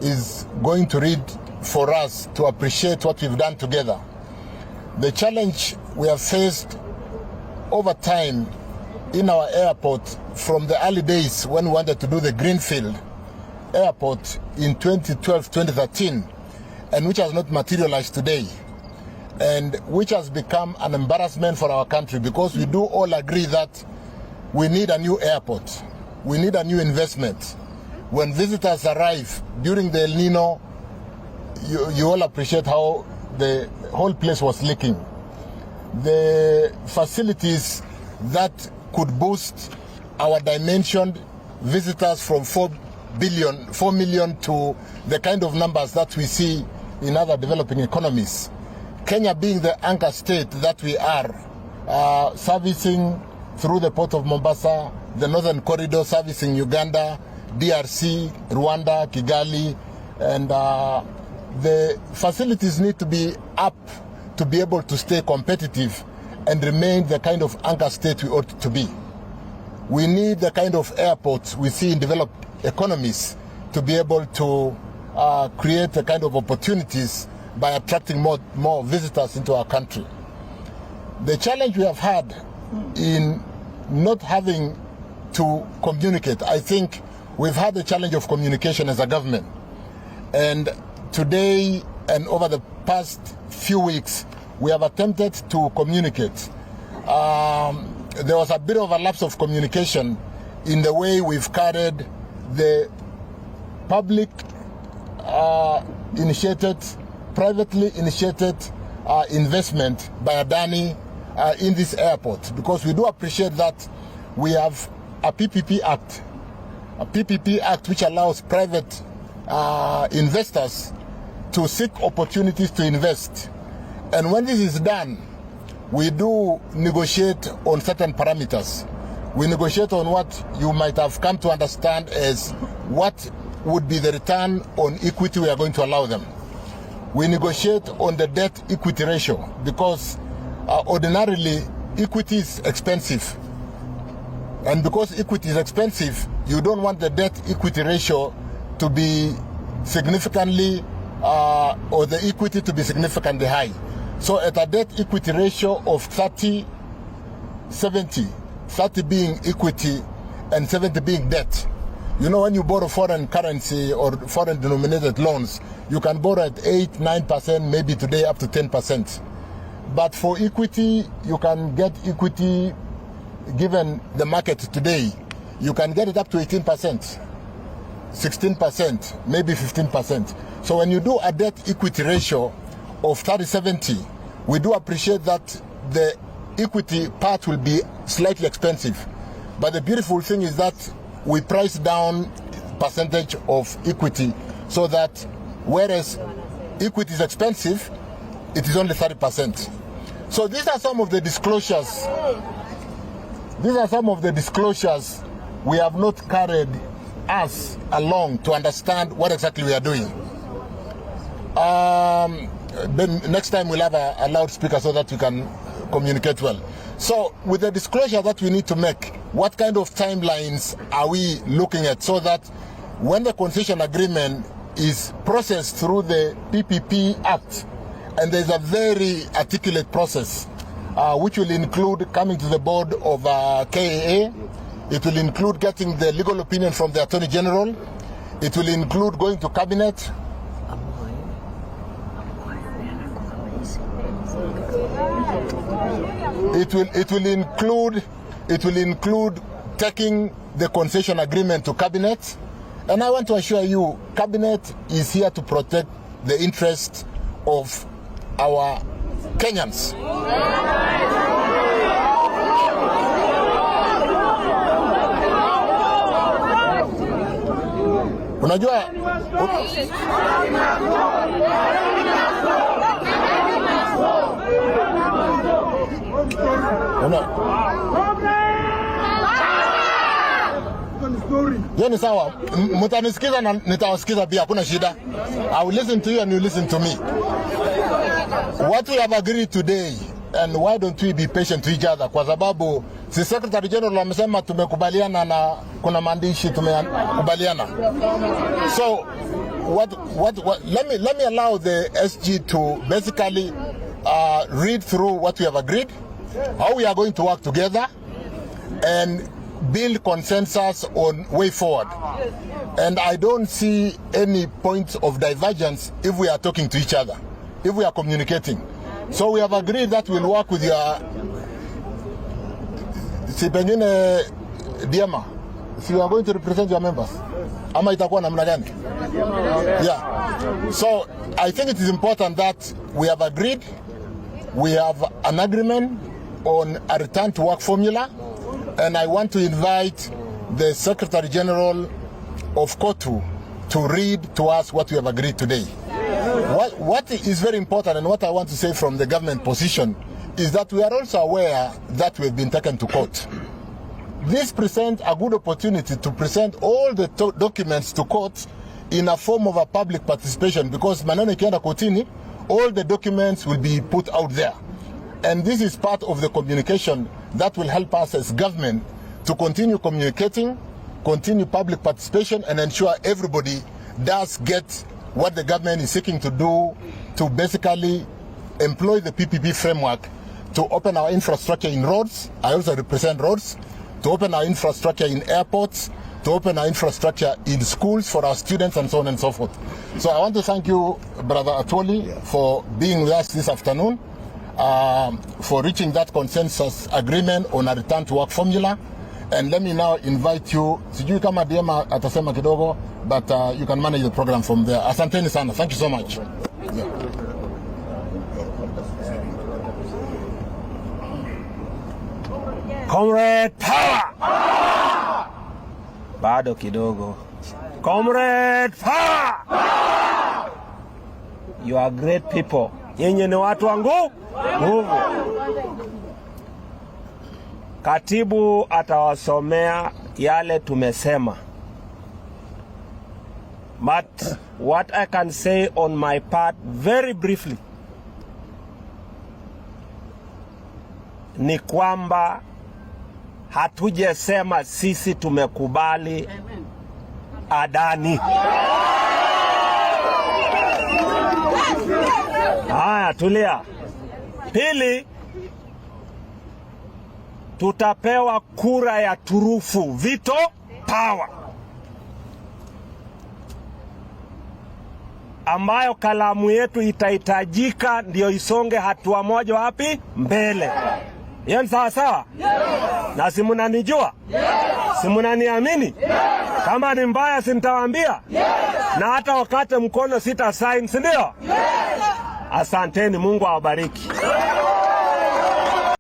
is going to read for us to appreciate what we've done together. The challenge we have faced over time in our airport from the early days when we wanted to do the Greenfield airport in 2012-2013, and which has not materialized today, and which has become an embarrassment for our country, because we do all agree that we need a new airport, we need a new investment. When visitors arrive during the El Nino, you all appreciate how the whole place was leaking. The facilities that could boost our dimensioned visitors from 4 million to the kind of numbers that we see in other developing economies. Kenya being the anchor state that we are, servicing through the port of Mombasa, the northern corridor servicing Uganda, DRC, Rwanda, Kigali, and the facilities need to be up to be able to stay competitive and remain the kind of anchor state we ought to be. We need the kind of airports we see in developed economies to be able to create the kind of opportunities by attracting more visitors into our country. The challenge we have had in not having to communicate, I think we've had the challenge of communication as a government. And today and over the past few weeks, we have attempted to communicate. There was a bit of a lapse of communication in the way we've carried the public initiated, privately initiated investment by Adani in this airport, because we do appreciate that we have a PPP Act which allows private investors to seek opportunities to invest. And when this is done, we do negotiate on certain parameters. We negotiate on what you might have come to understand as what would be the return on equity we are going to allow them. We negotiate on the debt equity ratio, because ordinarily equity is expensive. And because equity is expensive, you don't want the debt equity ratio to be significantly, or the equity to be significantly high. So at a debt equity ratio of 30-70, 30 being equity and 70 being debt. You know, when you borrow foreign currency or foreign denominated loans, you can borrow at 8-9%, maybe today up to 10%. But for equity, you can get equity, given the market today, you can get it up to 18%, 16%, maybe 15%. So when you do a debt equity ratio of 30-70, we do appreciate that the equity part will be slightly expensive. But the beautiful thing is that we price down percentage of equity, so that whereas equity is expensive, it is only 30%. So these are some of the disclosures. These are some of the disclosures we have not carried us along to understand what exactly we are doing. Then next time we'll have a loudspeaker so that we can communicate well. So with the disclosure that we need to make, what kind of timelines are we looking at, so that when the concession agreement is processed through the PPP Act, and there's a very articulate process which will include coming to the board of JKIA, it will include getting the legal opinion from the Attorney General, it will include going to Cabinet, it will include taking the concession agreement to Cabinet. And I want to assure you, Cabinet is here to protect the interests of our Kenyans. Unajua hiyo ni sawa, mtanisikiza na nitawasikiza pia, hakuna shida. I will listen to you and you listen to me. What we have agreed today, and why don't we be patient to each other, kwa sababu si Secretary General amesema tumekubaliana na kuna maandishi tumekubaliana. So let me allow the SG to basically read through what we have agreed, how we are going to work together, and build consensus on way forward. And I don't see any points of divergence if we are talking to each other, if we are communicating. So we have agreed that we'll work with your si pengine Diema, si you are going to represent your members. Ama itakuwa namna gani? Yeah. So I think it is important that we have agreed, we have an agreement on a return to work formula, and I want to invite the Secretary General of KOTU to read to us what we have agreed today. What is very important, and what I want to say from the government position, is that we are also aware that we have been taken to court. This presents a good opportunity to present all the documents to court in a form of a public participation, because maneno ikienda kotini, all the documents will be put out there. And this is part of the communication that will help us as government to continue communicating, continue public participation, and ensure everybody does get what the government is seeking to do, to basically employ the PPP framework to open our infrastructure in roads. I also represent roads. To open our infrastructure in airports, to open our infrastructure in schools for our students, and so on and so forth. So I want to thank you, Brother Atwoli, for being with us this afternoon, for reaching that consensus agreement on a return to work formula. And let me now invite you, sijui kama Diema atasema kidogo, but you can manage the program from there. Asanteni sana. Thank you so much. Yeah. Comrade power! Bado kidogo. Comrade power! You are great people. Yenye ni watu wangu nguvu. Katibu atawasomea yale tumesema. But what I can say on my part very briefly ni kwamba hatujesema sisi tumekubali adani. Haya, tulia. Pili, tutapewa kura ya turufu, veto power, ambayo kalamu yetu itahitajika ndio isonge hatua moja wapi mbele. Hiyo ni sawa sawa? Yes. Na si mnanijua? Yes. Si mnaniamini? Yes. Kama ni mbaya si nitawaambia? Yes. Na hata wakati mkono sita sign, si ndio? Yes. Asanteni, Mungu awabariki.